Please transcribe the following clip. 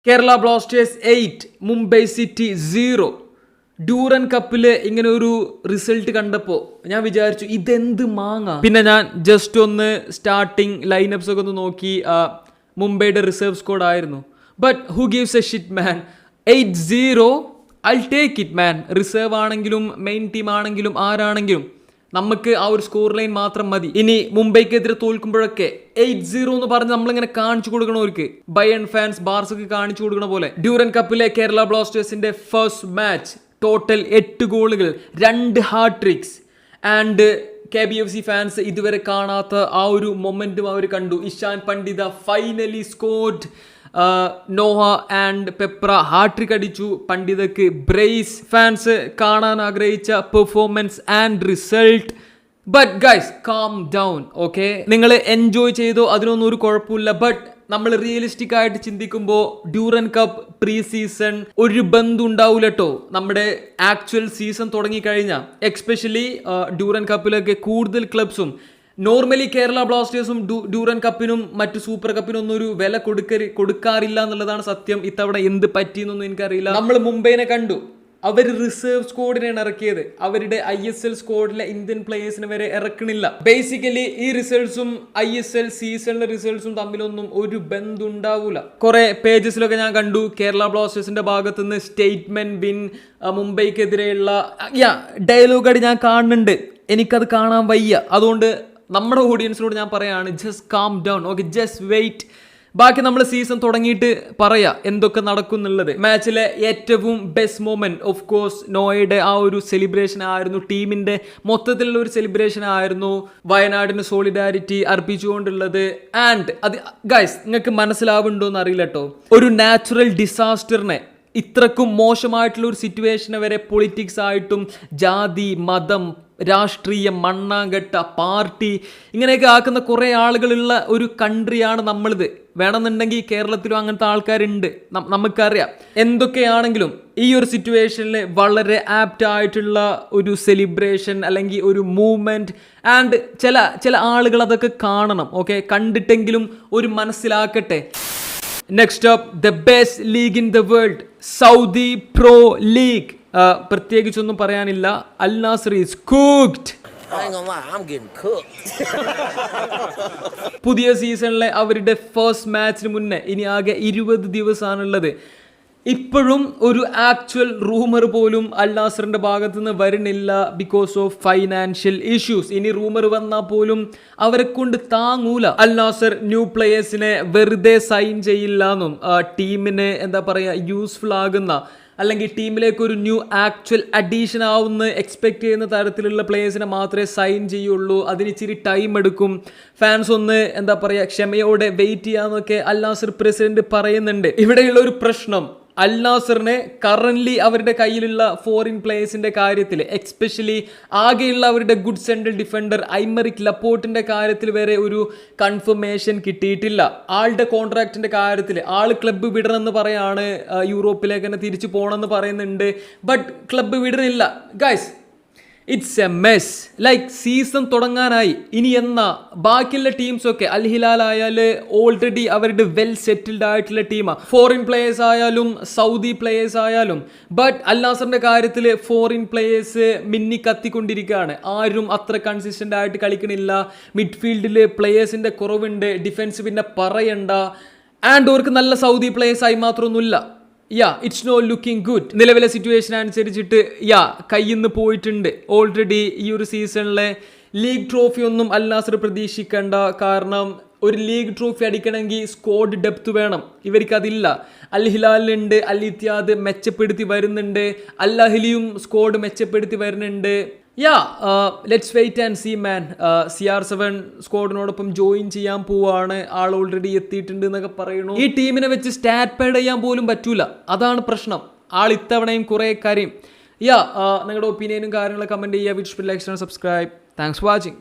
Kerala Blasters 8 Mumbai City 0. Durand കപ്പില് ഇങ്ങനെ ഒരു റിസൾട്ട് കണ്ടപ്പോൾ ഞാൻ വിചാരിച്ചു ഇതെന്ത് മാങ്ങ. പിന്നെ ഞാൻ ജസ്റ്റ് ഒന്ന് സ്റ്റാർട്ടിങ് ലൈനപ്സ് ഒക്കെ ഒന്ന് നോക്കി. മുംബൈയുടെ റിസർവ് സ്ക്വാഡ് ആയിരുന്നു. But who gives A shit man. 8-0 I'll take it man. Reserve ആണെങ്കിലും മെയിൻ ടീം ആണെങ്കിലും ആരാണെങ്കിലും നമുക്ക് ആ ഒരു സ്കോർ ലൈൻ മാത്രം മതി. ഇനി മുംബൈക്കെതിരെ തോൽക്കുമ്പോഴൊക്കെ 8-0 എന്ന് പറഞ്ഞ് നമ്മളിങ്ങനെ കാണിച്ചു കൊടുക്കണവർക്ക്, ബയൺ ഫാൻസ് ബാർസക്ക് കാണിച്ചു കൊടുക്കണ പോലെ. ഡ്യൂറൻ കപ്പിലെ കേരള ബ്ലാസ്റ്റേഴ്സിന്റെ ഫസ്റ്റ് മാച്ച് ടോട്ടൽ 8 ഗോളുകൾ, 2 ഹാട്രിക്സ്. ആൻഡ് KBFC ഫാൻസ് ഇതുവരെ കാണാത്ത ആ ഒരു മൊമെന്റും അവർ കണ്ടു. Ishan Pandita finally scored. Noah and Pepra hattrick അടിച്ചു. പണ്ഡിതക്ക് ബ്രേസ്. ഫാൻസ് കാണാൻ ആഗ്രഹിച്ച performance and result. But guys calm down. Okay, നിങ്ങൾ എൻജോയ് ചെയ്തോ, അതിനൊന്നും ഒരു കുഴപ്പമില്ല. ബട്ട് നമ്മൾ റിയലിസ്റ്റിക് ആയിട്ട് ചിന്തിക്കുമ്പോൾ ഡ്യൂറൻ കപ്പ് പ്രീ സീസൺ ഒരു ബന്ധം ഉണ്ടാവില്ല കേട്ടോ നമ്മുടെ ആക്ച്വൽ സീസൺ തുടങ്ങിക്കഴിഞ്ഞാൽ. എക്സ്പെഷ്യലി ഡ്യൂറൻ കപ്പിലൊക്കെ കൂടുതൽ ക്ലബ്സും നോർമലി കേരള ബ്ലാസ്റ്റേഴ്സും ഡ്യൂറൻ കപ്പിനും മറ്റു സൂപ്പർ കപ്പിനും ഒന്നും ഒരു വില കൊടുക്കാറില്ല എന്നുള്ളതാണ് സത്യം. ഇത്തവണ എന്ത് പറ്റിയെന്നൊന്നും എനിക്കറിയില്ല. നമ്മൾ മുംബൈനെ കണ്ടു, അവർ റിസർവ് സ്ക്വാഡിനെയാണ് ഇറക്കിയത്. അവരുടെ ISL സ്ക്വാഡിലെ ഇന്ത്യൻ പ്ലേയേഴ്സിനെ വരെ ഇറക്കണില്ല. ബേസിക്കലി ഈ റിസൾട്ട്സും ISL സീസണിലെ റിസൾട്ട്സും തമ്മിലൊന്നും ഒരു ബന്ധം ഉണ്ടാവൂല. കുറെ പേജസിലൊക്കെ ഞാൻ കണ്ടു കേരള ബ്ലാസ്റ്റേഴ്സിന്റെ ഭാഗത്തുനിന്ന് സ്റ്റേറ്റ്മെന്റ് വിൻ, മുംബൈക്കെതിരെയുള്ള ഡയലോഗ് അടി ഞാൻ കാണുന്നുണ്ട്. എനിക്കത് കാണാൻ വയ്യ. അതുകൊണ്ട് നമ്മുടെ ഓഡിയൻസിനോട് ഞാൻ പറയാണ്, just calm down. Okay, just wait. ബാക്കി നമ്മൾ സീസൺ തുടങ്ങിയിട്ട് പറയാം എന്തൊക്കെ നടക്കും എന്നുള്ളത്. മാച്ചിലെ ഏറ്റവും ബെസ്റ്റ് മൊമെന്റ് ഓഫ് കോഴ്സ് നോയയുടെ ആ ഒരു സെലിബ്രേഷൻ ആയിരുന്നു. ടീമിന്റെ മൊത്തത്തിലുള്ള ഒരു സെലിബ്രേഷൻ ആയിരുന്നു. വയനാടിന് സോളിഡാരിറ്റി അർപ്പിച്ചുകൊണ്ടുള്ളത്. ആൻഡ് അത് ഗൈസ് നിങ്ങൾക്ക് മനസ്സിലാവുന്നുണ്ടോ എന്ന് അറിയില്ല കേട്ടോ. ഒരു നാച്ചുറൽ ഡിസാസ്റ്ററിനെ ഇത്രക്കും മോശമായിട്ടുള്ള ഒരു സിറ്റുവേഷനെ വരെ പൊളിറ്റിക്സ് ആയിട്ടും ജാതി, മതം, രാഷ്ട്രീയം, മണ്ണാങ്കട്ട, പാർട്ടി ഇങ്ങനെയൊക്കെ ആക്കുന്ന കുറേ ആളുകളുള്ള ഒരു കൺട്രിയാണ് നമ്മളിത്. വേണമെന്നുണ്ടെങ്കിൽ കേരളത്തിലും അങ്ങനത്തെ ആൾക്കാരുണ്ട്, നമുക്കറിയാം. എന്തൊക്കെയാണെങ്കിലും ഈ ഒരു സിറ്റുവേഷനിൽ വളരെ ആപ്റ്റ് ആയിട്ടുള്ള ഒരു സെലിബ്രേഷൻ അല്ലെങ്കിൽ ഒരു മൂവ്മെന്റ്. ആൻഡ് ചില ആളുകൾ അതൊക്കെ കാണണം. ഓക്കെ, കണ്ടിട്ടെങ്കിലും ഒരു മനസ്സിലാക്കട്ടെ. Next up, the best league in the world, Saudi Pro League. പ്രത്യേകിച്ചൊന്നും പറയാനില്ല. Al Nassr is cooked. പുതിയ സീസണിലെ അവരുടെ ഫസ്റ്റ് മാച്ചിന് മുന്നേ ഇനി ആകെ 20 ദിവസമാണുള്ളത്. ഇപ്പോഴും ഒരു ആക്ച്വൽ റൂമർ പോലും അൽ നാസറിന്റെ ഭാഗത്തു നിന്ന് വരുന്നില്ല ബിക്കോസ് ഓഫ് ഫൈനാൻഷ്യൽ ഇഷ്യൂസ്. ഇനി റൂമർ വന്നാൽ പോലും അവരെ കൊണ്ട് താങ്ങൂല. അൽ നാസർ ന്യൂ പ്ലേയേഴ്സിനെ വെറുതെ സൈൻ ചെയ്യില്ല എന്നും ടീമിന് എന്താ പറയുക യൂസ്ഫുൾ ആകുന്ന അല്ലെങ്കിൽ ടീമിലേക്ക് ഒരു ന്യൂ ആക്ച്വൽ അഡീഷൻ ആവുന്ന എക്സ്പെക്ട് ചെയ്യുന്ന തരത്തിലുള്ള പ്ലേയേഴ്സിനെ മാത്രമേ സൈൻ ചെയ്യുള്ളൂ. അതിന് ഇച്ചിരി ടൈം എടുക്കും. ഫാൻസ് ഒന്ന് എന്താ പറയുക ക്ഷമയോടെ വെയിറ്റ് ചെയ്യാന്നൊക്കെ അൽ നാസർ പ്രസിഡന്റ് പറയുന്നുണ്ട്. ഇവിടെയുള്ള ഒരു പ്രശ്നം, അൽ നാസറിനെ കറന്റ്ലി അവരുടെ കയ്യിലുള്ള ഫോറിൻ പ്ലേയേഴ്സിന്റെ കാര്യത്തിൽ, എക്സ്പെഷ്യലി ആകെയുള്ള അവരുടെ ഗുഡ് സെൻട്രൽ ഡിഫൻഡർ ഐമറിക് ലപ്പോർട്ടിന്റെ കാര്യത്തിൽ വരെ ഒരു കൺഫർമേഷൻ കിട്ടിയിട്ടില്ല. ആളുടെ കോൺട്രാക്റ്റിന്റെ കാര്യത്തിൽ ആള് ക്ലബ്ബ് വിടണമെന്ന് പറയാണ്, യൂറോപ്പിലേക്ക് തന്നെ തിരിച്ചു പോകണമെന്ന് പറയുന്നുണ്ട്. ബട്ട് ക്ലബ്ബ് വിടണില്ല. Guys, it's a mess. Like season തുടങ്ങാനായി. ഇനി എന്നാ ബാക്കിയുള്ള ടീംസൊക്കെ, അൽ ഹിലാൽ ആയാല് ഓൾറെഡി അവരുടെ വെൽ സെറ്റിൽഡ് ആയിട്ടുള്ള ടീമാണ്. ഫോറിൻ പ്ലേയേഴ്സ് ആയാലും സൗദി പ്ലേയേഴ്സ് ആയാലും. ബട്ട് അൽ നാസറിന്റെ കാര്യത്തിൽ ഫോറിൻ പ്ലേയേഴ്സ് മിന്നി കത്തിക്കൊണ്ടിരിക്കുകയാണ്. ആരും അത്ര കൺസിസ്റ്റന്റ് ആയിട്ട് കളിക്കണില്ല. മിഡ്ഫീൽഡിൽ പ്ലേയേഴ്സിന്റെ കുറവുണ്ട്. ഡിഫൻസ് പിന്നെ പറയണ്ട. ആൻഡ് അവർക്ക് നല്ല സൗദി പ്ലേയേഴ്സ് ആയി മാത്രമൊന്നുമില്ല. It's no looking good. നിലവിലെ സിറ്റുവേഷൻ അനുസരിച്ചിട്ട് കയ്യിൽ നിന്ന് പോയിട്ടുണ്ട് ഓൾറെഡി. ഈ ഒരു സീസണിലെ ലീഗ് ട്രോഫി ഒന്നും അൽ നാസർ പ്രതീക്ഷിക്കേണ്ട. കാരണം ഒരു ലീഗ് ട്രോഫി അടിക്കണമെങ്കിൽ സ്ക്വാഡ് ഡെപ്ത് വേണം. ഇവർക്കതില്ല. അൽ ഹിലാലിനുണ്ട്, അൽ ഇത്തിയാദ് മെച്ചപ്പെടുത്തി വരുന്നുണ്ട്, അൽ അഹ്ലിയും സ്ക്വാഡ് മെച്ചപ്പെടുത്തി വരുന്നുണ്ട്. Let's wait and see man. CR7 സ്ക്വാഡിനോടൊപ്പം ജോയിൻ ചെയ്യാൻ പോവാണ്. ആൾ ഓൾറെഡി എത്തിയിട്ടുണ്ട് എന്നൊക്കെ പറയുന്നു. ഈ ടീമിനെ വെച്ച് സ്റ്റാറ്റ് പാഡ് ചെയ്യാൻ പോലും പറ്റൂല. അതാണ് പ്രശ്നം. ആൾ ഇത്തവണയും കുറെ കാര്യം. നിങ്ങളുടെ ഒപ്പീനിയനും കാര്യങ്ങളൊക്കെ കമന്റ് ചെയ്യുക. Wish like and subscribe. Thanks for watching.